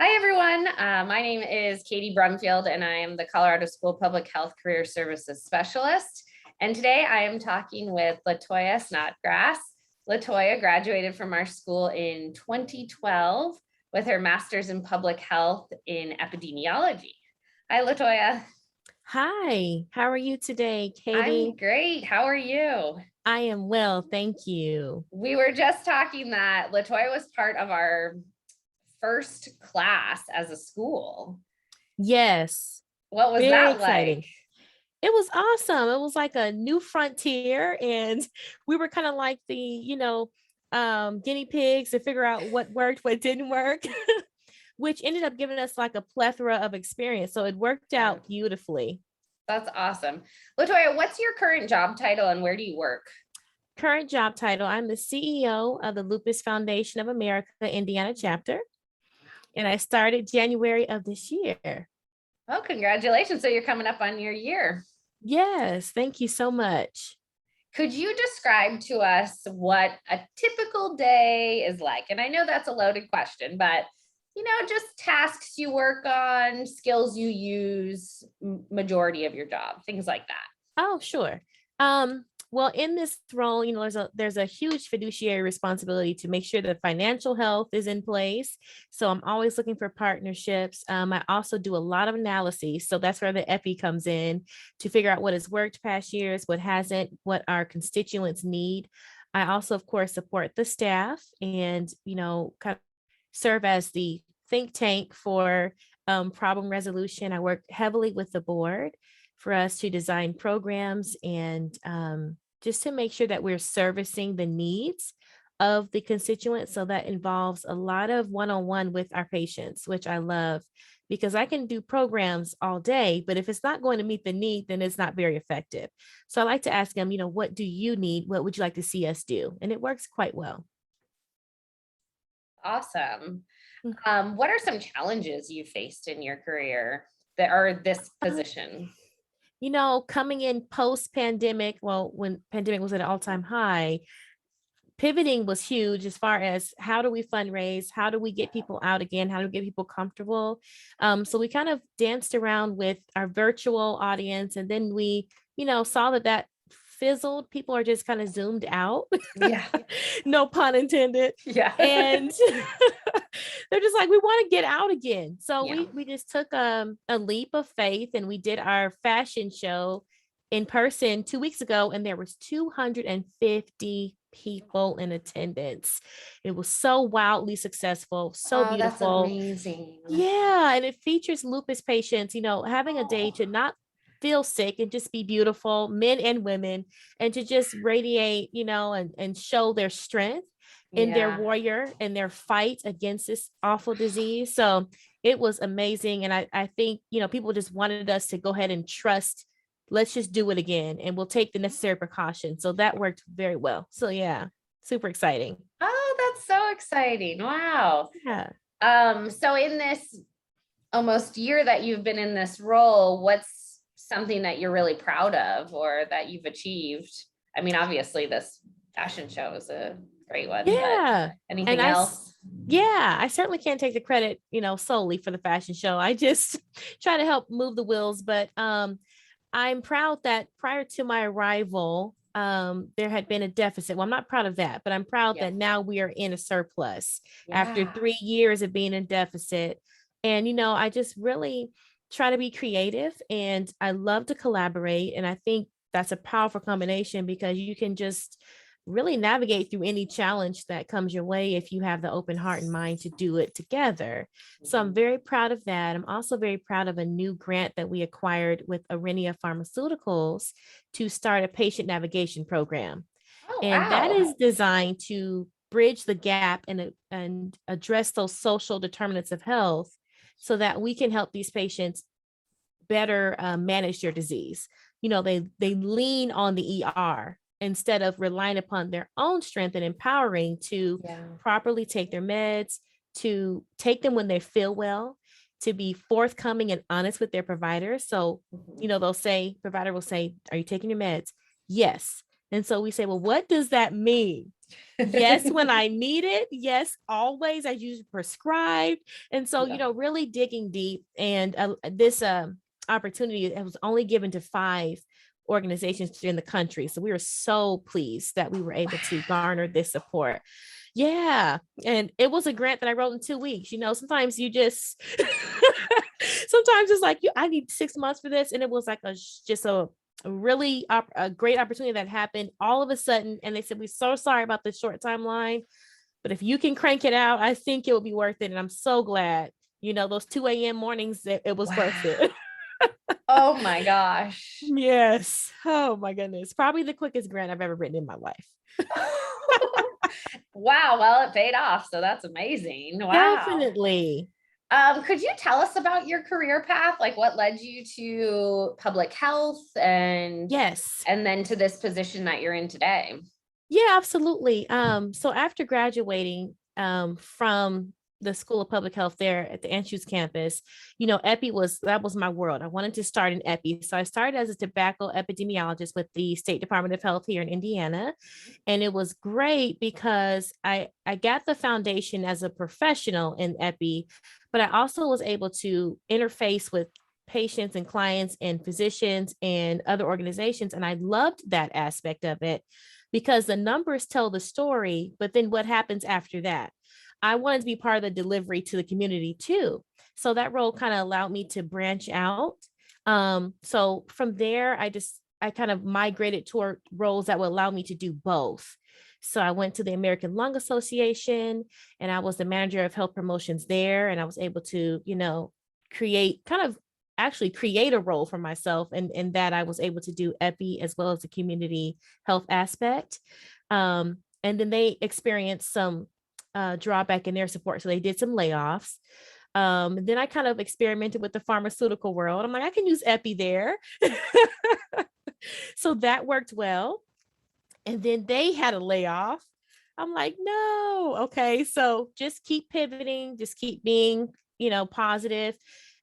Hi, everyone. My name is Katie Brumfield, and I am the Colorado School Public Health Career Services Specialist. And today I am talking with Toija Snodgrass. Toija graduated from our school in 2012 with her master's in public health in epidemiology. Hi, Toija. Hi, how are you today, Katie? I'm great. How are you? I am well, thank you. We were just talking that Toija was part of our first class as a school. Yes, What was very that exciting. like? It was awesome. It was like a new frontier, and we were kind of like the guinea pigs to figure out what worked, what didn't work, which ended up giving us like a plethora of experience. So it worked out beautifully. That's awesome. Toija, what's your current job title and where do you work? Current job title, I'm the CEO of the Lupus Foundation of America, Indiana chapter. And I started January of this year. Oh, congratulations. So you're coming up on your year. Yes, thank you so much. Could you describe to us what a typical day is like? And I know that's a loaded question, but just tasks you work on, skills you use, majority of your job, things like that. Oh, sure. Well, in this role, there's a huge fiduciary responsibility to make sure that financial health is in place. So I'm always looking for partnerships. I also do a lot of analysis. So that's where the EPI comes in to figure out what has worked past years, what hasn't, what our constituents need. I also, of course, support the staff and, kind of serve as the think tank for problem resolution. I work heavily with the board for us to design programs and just to make sure that we're servicing the needs of the constituents. So that involves a lot of one-on-one with our patients, which I love because I can do programs all day, but if it's not going to meet the need, then it's not very effective. So I like to ask them, what do you need? What would you like to see us do? And it works quite well. Awesome. What are some challenges you faced in your career that are this position? Coming in post-pandemic, well, when pandemic was at an all-time high, pivoting was huge as far as how do we fundraise, how do we get people out again, how do we get people comfortable. So we kind of danced around with our virtual audience, and then we, saw that fizzled. People are just kind of zoomed out. Yeah. No pun intended. Yeah. And they're just like, we want to get out again. So Yeah. we just took a leap of faith and we did our fashion show in person 2 weeks ago, and there was 250 people in attendance. It was so wildly successful, so beautiful. That's amazing. Yeah, and it features lupus patients, having a day to not feel sick and just be beautiful, men and women, and to just radiate, and show their strength in their warrior and their fight against this awful disease. So it was amazing. And I think, people just wanted us to go ahead and trust, let's just do it again and we'll take the necessary precautions. So that worked very well. So yeah, super exciting. Oh, that's so exciting. Wow. Yeah. So in this almost year that you've been in this role, what's something that you're really proud of or that you've achieved? I mean, obviously this fashion show is a great one. Yeah. Anything else? Yeah, I certainly can't take the credit, solely for the fashion show. I just try to help move the wheels, but I'm proud that prior to my arrival, there had been a deficit. Well, I'm not proud of that, but I'm proud that now we are in a surplus after 3 years of being in deficit. And, I just really try to be creative and I love to collaborate. And I think that's a powerful combination because you can just really navigate through any challenge that comes your way if you have the open heart and mind to do it together. So I'm very proud of that. I'm also very proud of a new grant that we acquired with Arenia Pharmaceuticals to start a patient navigation program. And that is designed to bridge the gap and address those social determinants of health so that we can help these patients better manage their disease. They lean on the ER instead of relying upon their own strength and empowering to properly take their meds, to take them when they feel well, to be forthcoming and honest with their providers. So, provider will say, are you taking your meds? Yes. And so we say, well, what does that mean? Yes, when I need it. Yes, always as you prescribed. And so, Yeah. really digging deep. And this opportunity, it was only given to 5 organizations in the country. So we were so pleased that we were able to garner this support. Yeah. And it was a grant that I wrote in 2 weeks. Sometimes you just, sometimes it's like, I need 6 months for this. And it was like just a really a great opportunity that happened all of a sudden. And they said, we're so sorry about the short timeline, but if you can crank it out, I think it will be worth it. And I'm so glad, those 2 a.m. mornings, it was worth Wow. it. Oh my gosh. Yes. Oh my goodness. Probably the quickest grant I've ever written in my life. Wow. Well, it paid off. So that's amazing. Wow. Definitely. Could you tell us about your career path? Like what led you to public health Yes. and then to this position that you're in today? Yeah, absolutely. So after graduating from the School of Public Health there at the Anschutz campus, epi that was my world. I wanted to start in epi. So I started as a tobacco epidemiologist with the State Department of Health here in Indiana. And it was great because I got the foundation as a professional in epi, but I also was able to interface with patients and clients and physicians and other organizations. And I loved that aspect of it because the numbers tell the story, but then what happens after that? I wanted to be part of the delivery to the community too. So that role kind of allowed me to branch out. So from there, I kind of migrated toward roles that would allow me to do both. So I went to the American Lung Association and I was the manager of health promotions there. And I was able to, create a role for myself, and that I was able to do epi as well as the community health aspect. And then they experienced some drawback in their support. So they did some layoffs. And then I kind of experimented with the pharmaceutical world. I'm like, I can use epi there. So that worked well. And then they had a layoff. I'm like, no. Okay. So just keep pivoting, just keep being, positive.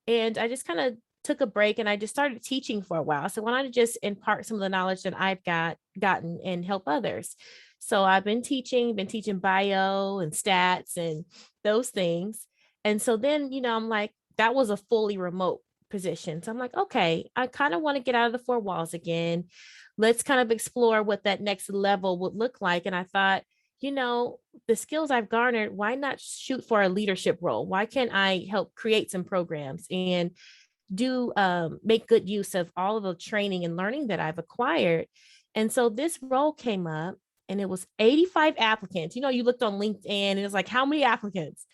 And I just kind of took a break and I just started teaching for a while. So why not just impart some of the knowledge that I've gotten and help others. So I've been teaching bio and stats and those things. And so then, I'm like, that was a fully remote position. So I'm like, okay, I kind of want to get out of the 4 walls again. Let's kind of explore what that next level would look like. And I thought, the skills I've garnered, why not shoot for a leadership role? Why can't I help create some programs and do make good use of all of the training and learning that I've acquired? And so this role came up and it was 85 applicants. You looked on LinkedIn and it was like, how many applicants?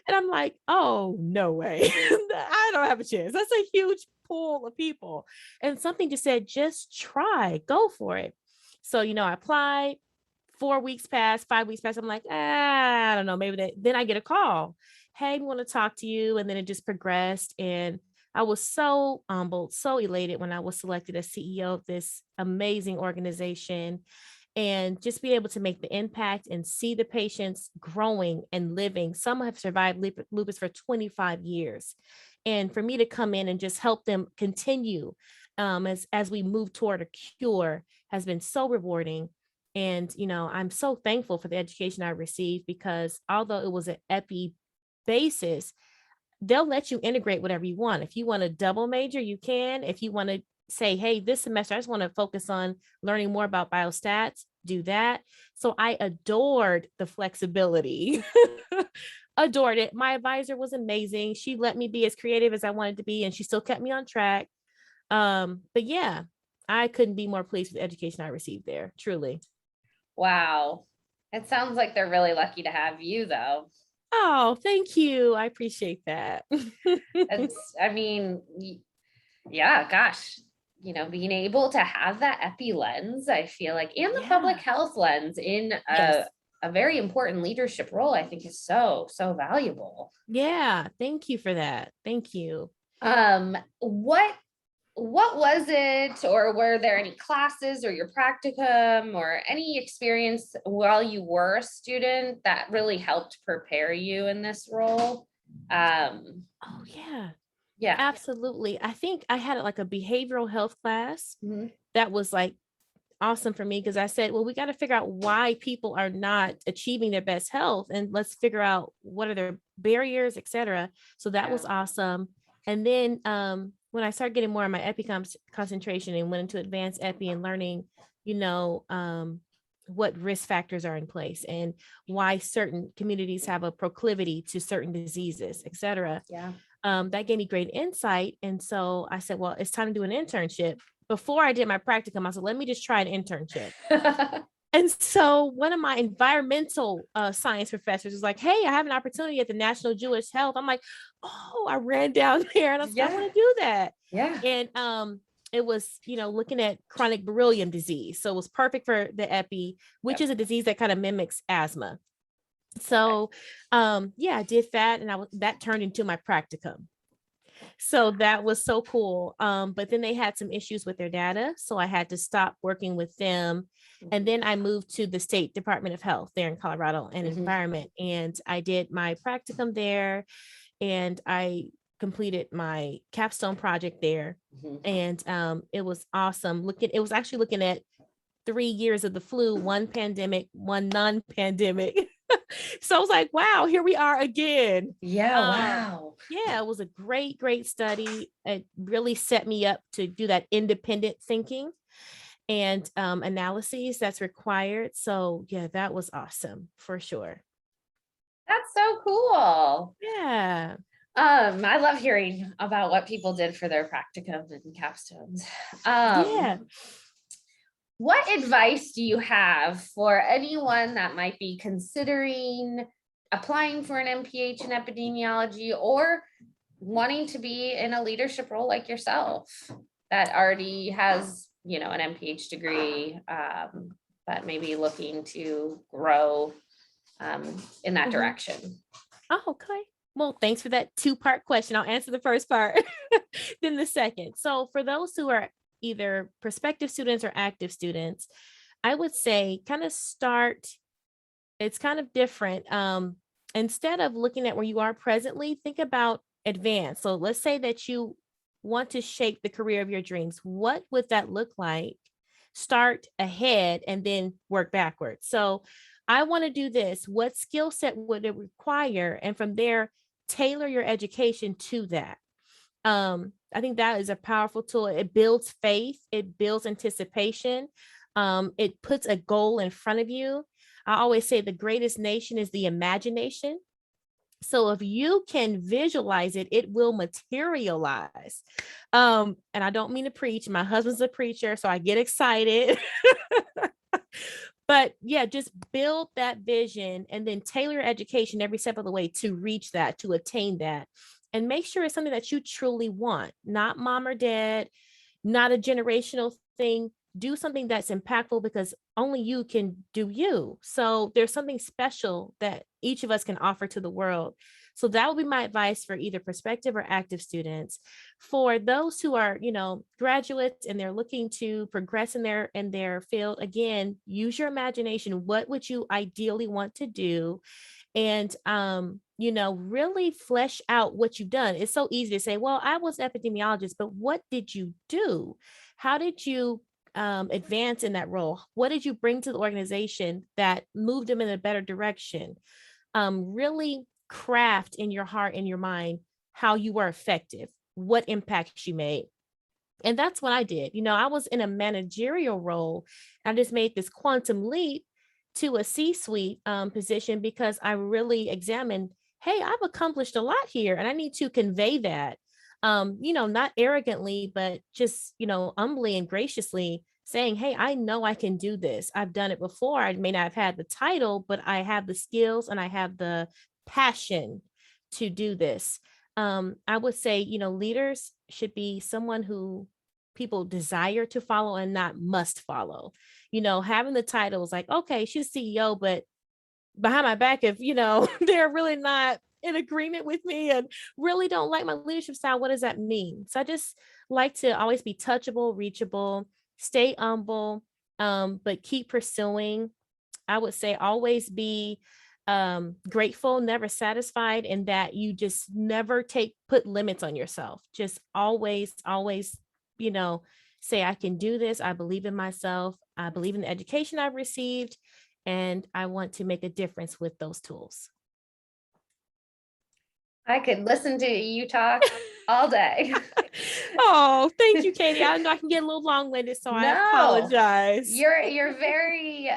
And I'm like, oh, no way. I don't have a chance. That's a huge pool of people. And something just said, just try, go for it. So, I applied. 4 weeks passed, 5 weeks passed. I'm like, I don't know, maybe that. Then I get a call. Hey, we want to talk to you. And then it just progressed. And I was so humbled, so elated when I was selected as CEO of this amazing organization, and just be able to make the impact and see the patients growing and living. Some have survived lupus for 25 years. And for me to come in and just help them continue as we move toward a cure has been so rewarding. And, I'm so thankful for the education I received because although it was an epi basis, they'll let you integrate whatever you want. If you want to double major, you can. If you want to say, hey, this semester, I just want to focus on learning more about biostats, do that. So I adored the flexibility. Adored it. My advisor was amazing. She let me be as creative as I wanted to be, and she still kept me on track. But yeah, I couldn't be more pleased with the education I received there, truly. Wow. It sounds like they're really lucky to have you, though. Oh, thank you. I appreciate that. I mean, yeah, gosh, being able to have that epi lens, I feel like, and the public Yeah. health lens in Yes. a very important leadership role, I think is so, so valuable. Yeah. Thank you for that. Thank you. What was it, or were there any classes or your practicum or any experience while you were a student that really helped prepare you in this role? Oh, yeah. Yeah. Absolutely. I think I had like a behavioral health class Mhm. that was like awesome for me because I said, well, we got to figure out why people are not achieving their best health, and let's figure out what are their barriers, etc. So that was Yeah. awesome. And then when I started getting more of my epi concentration and went into advanced epi and learning, you know, what risk factors are in place and why certain communities have a proclivity to certain diseases, etc. Yeah. That gave me great insight. And so I said, well, it's time to do an internship. Before I did my practicum, I said, let me just try an internship. And so one of my environmental science professors was like, hey, I have an opportunity at the National Jewish Health. I'm like, oh, I ran down there and I said, I want to do that. Yeah. And it was, you know, looking at chronic beryllium disease. So it was perfect for the epi, which is a disease that kind of mimics asthma. So yeah, I did that, and that turned into my practicum. So that was so cool. But then they had some issues with their data, so I had to stop working with them. And then I moved to the State Department of Health there in Colorado and Environment, and I did my practicum there, and I completed my capstone project there. And it was awesome. It was actually looking at 3 years of the flu, one pandemic, one non-pandemic. So I was like, wow, here we are again. Yeah. Wow. Yeah, it was a great, great study. It really set me up to do that independent thinking and analyses that's required. So yeah, that was awesome for sure. That's so cool. Yeah. I love hearing about what people did for their practicums and capstones. Yeah. What advice do you have for anyone that might be considering applying for an MPH in epidemiology or wanting to be in a leadership role like yourself that already has, you know, an MPH degree, but maybe looking to grow in that direction? Oh, okay. Well, thanks for that 2-part question. I'll answer the first part, then the second. So for those who are either prospective students or active students, I would say kind of start, it's kind of different. Instead of looking at where you are presently, think about advance. So let's say that you want to shape the career of your dreams. What would that look like? Start ahead and then work backwards. So I want to do this. What skill set would it require? And from there, tailor your education to that. I think that is a powerful tool. It builds faith, it builds anticipation, it puts a goal in front of you. I always say the greatest nation is the imagination. So if you can visualize it, it will materialize. And I don't mean to preach. My husband's a preacher, so I get excited. But yeah, just build that vision and then tailor education every step of the way to reach that, to attain that. And make sure it's something that you truly want, not mom or dad, not a generational thing. Do something that's impactful because only you can do you. So there's something special that each of us can offer to the world. So that would be my advice for either prospective or active students. For those who are, you know, graduates and they're looking to progress in their field, again, use your imagination. What would you ideally want to do? And you know, really flesh out what you've done. It's so easy to say, well, I was an epidemiologist, but what did you do? How did you advance in that role? What did you bring to the organization that moved them in a better direction? Really craft in your heart and your mind how you were effective, what impacts you made. And that's what I did. You know, I was in a managerial role. I just made this quantum leap to a C-suite position because I really examined, hey, I've accomplished a lot here and I need to convey that, you know, not arrogantly, but just, you know, humbly and graciously saying, hey, I know I can do this. I've done it before. I may not have had the title, but I have the skills and I have the passion to do this. I would say, you know, leaders should be someone who people desire to follow and not must follow. You know, having the title is like, okay, she's CEO, but behind my back, if, you know, they're really not in agreement with me and really don't like my leadership style, what does that mean? So I just like to always be touchable, reachable, stay humble, but keep pursuing. I would say always be grateful, never satisfied, and that you just never put limits on yourself. Just always, you know, say, I can do this. I believe in myself. I believe in the education I've received, and I want to make a difference with those tools. I could listen to you talk all day. Oh, thank you, Katie. I know I can get a little long-winded, so I No, apologize. you're very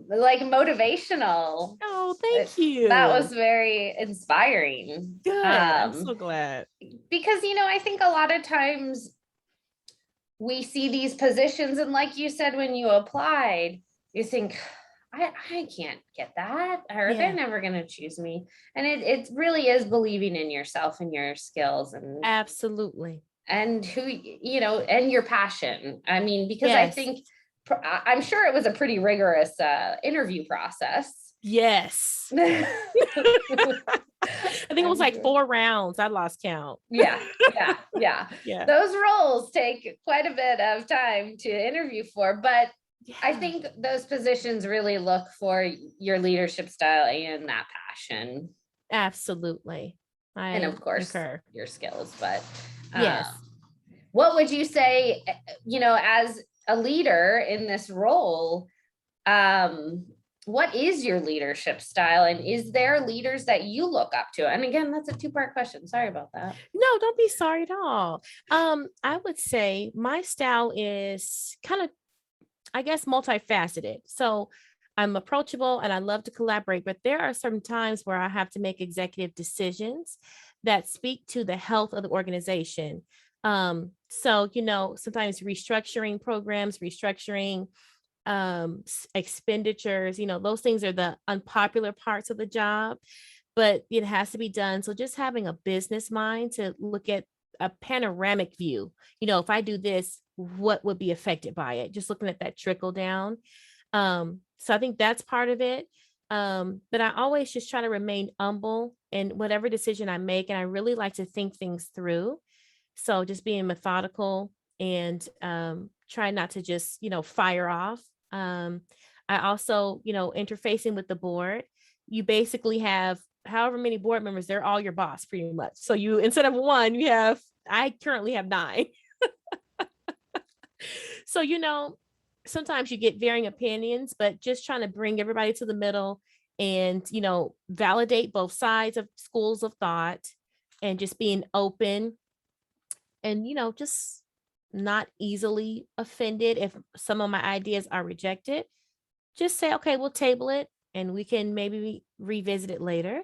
like motivational. Oh, thank you. That was very inspiring. Good. I'm so glad. Because, I think a lot of times we see these positions, and like you said, when you applied, you think, I can't get that, or they're never going to choose me. And it really is believing in yourself and your skills and absolutely, and who, and your passion. I mean, because I yes. think, I'm sure it was a pretty rigorous interview process. Yes. I think it was like 4 rounds. I lost count. Yeah. Yeah. Those roles take quite a bit of time to interview for, but I think those positions really look for your leadership style and that passion. Absolutely. And of course, your skills, but yes. What would you say, as a leader in this role, what is your leadership style, and is there leaders that you look up to? And again, that's a 2-part question. Sorry about that. No, don't be sorry at all. I would say my style is kind of, I guess, multifaceted. So I'm approachable and I love to collaborate, but there are certain times where I have to make executive decisions that speak to the health of the organization. So, sometimes restructuring programs, restructuring expenditures, those things are the unpopular parts of the job, but it has to be done. So just having a business mind to look at a panoramic view, if I do this, what would be affected by it? Just looking at that trickle down. So I think that's part of it. But I always just try to remain humble in whatever decision I make. And I really like to think things through. So just being methodical and try not to just, fire off. I also, interfacing with the board, you basically have however many board members, they're all your boss pretty much. So you, instead of 1, I currently have 9. So, sometimes you get varying opinions, but just trying to bring everybody to the middle and, validate both sides of schools of thought and just being open and, just not easily offended if some of my ideas are rejected. Just say, okay, we'll table it and we can maybe revisit it later.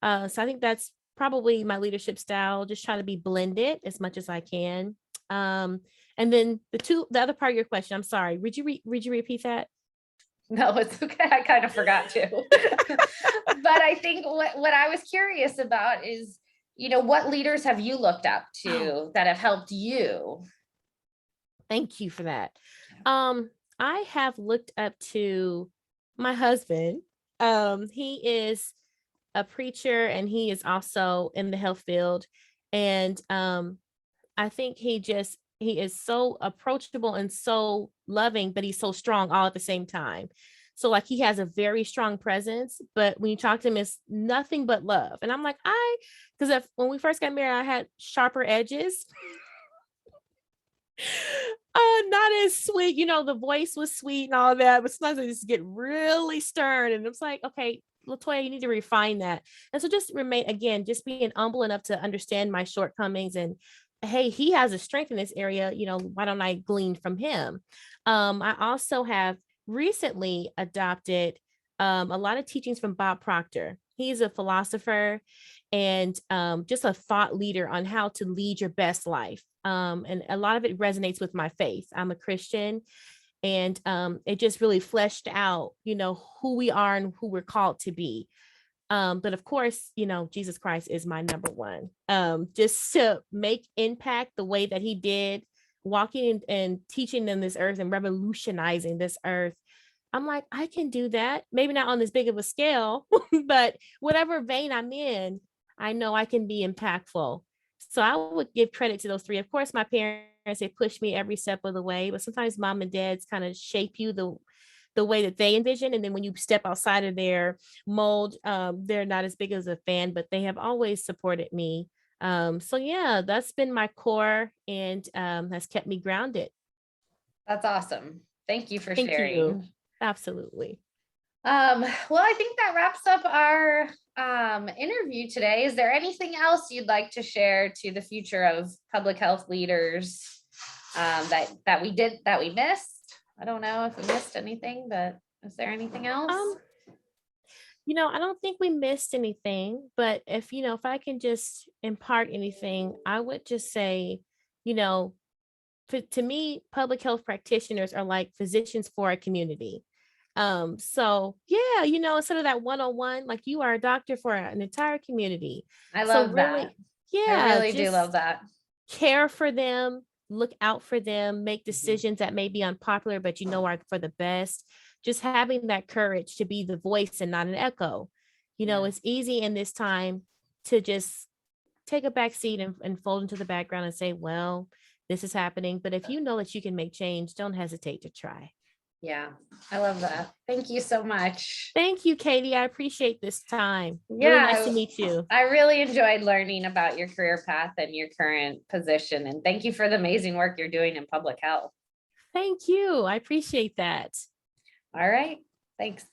So I think that's probably my leadership style, just try to be blended as much as I can. And then the other part of your question, I'm sorry, would you repeat that? No, it's okay. I kind of forgot to. But I think what I was curious about is, what leaders have you looked up to that have helped you? Thank you for that. I have looked up to my husband. He is a preacher and he is also in the health field. And I think he is so approachable and so loving, but he's so strong all at the same time. So like he has a very strong presence, but when you talk to him, it's nothing but love. And I'm like, because when we first got married, I had sharper edges. Not as sweet, the voice was sweet and all that, but sometimes I just get really stern. And it's like, okay, Latoya, you need to refine that. And so just just being humble enough to understand my shortcomings and hey, he has a strength in this area, why don't I glean from him? I also have recently adopted a lot of teachings from Bob Proctor. He's a philosopher and just a thought leader on how to lead your best life. And a lot of it resonates with my faith. I'm a Christian and it just really fleshed out, who we are and who we're called to be. But of course, Jesus Christ is my number one. Just to make impact the way that he did, walking and teaching them this earth and revolutionizing this earth. I'm like, I can do that. Maybe not on this big of a scale, but whatever vein I'm in, I know I can be impactful. So I would give credit to those 3. Of course, my parents, they pushed me every step of the way, but sometimes mom and dad's kind of shape you the way that they envision. And then when you step outside of their mold, they're not as big as a fan, but they have always supported me. So yeah, that's been my core and has kept me grounded. That's awesome. Thank you for Thank sharing. you. Absolutely. Well, I think that wraps up our interview today. Is there anything else you'd like to share to the future of public health leaders that we missed? I don't know if we missed anything, but is there anything else? I don't think we missed anything, but if I can just impart anything, I would just say, you know, to me, public health practitioners are like physicians for a community. So yeah, instead of that one-on-one, like you are a doctor for an entire community. I So love that. really, I yeah, really do love just that. care for them, look out for them, make decisions that may be unpopular, but are for the best. Just having that courage to be the voice and not an echo. Yeah. It's easy in this time to just take a back seat and fold into the background and say, well, this is happening. But if you know that you can make change, don't hesitate to try. Yeah, I love that. Thank you so much. Thank you, Katie. I appreciate this time. Really Yeah, nice to meet you. I really enjoyed learning about your career path and your current position. And thank you for the amazing work you're doing in public health. Thank you. I appreciate that. All right. Thanks.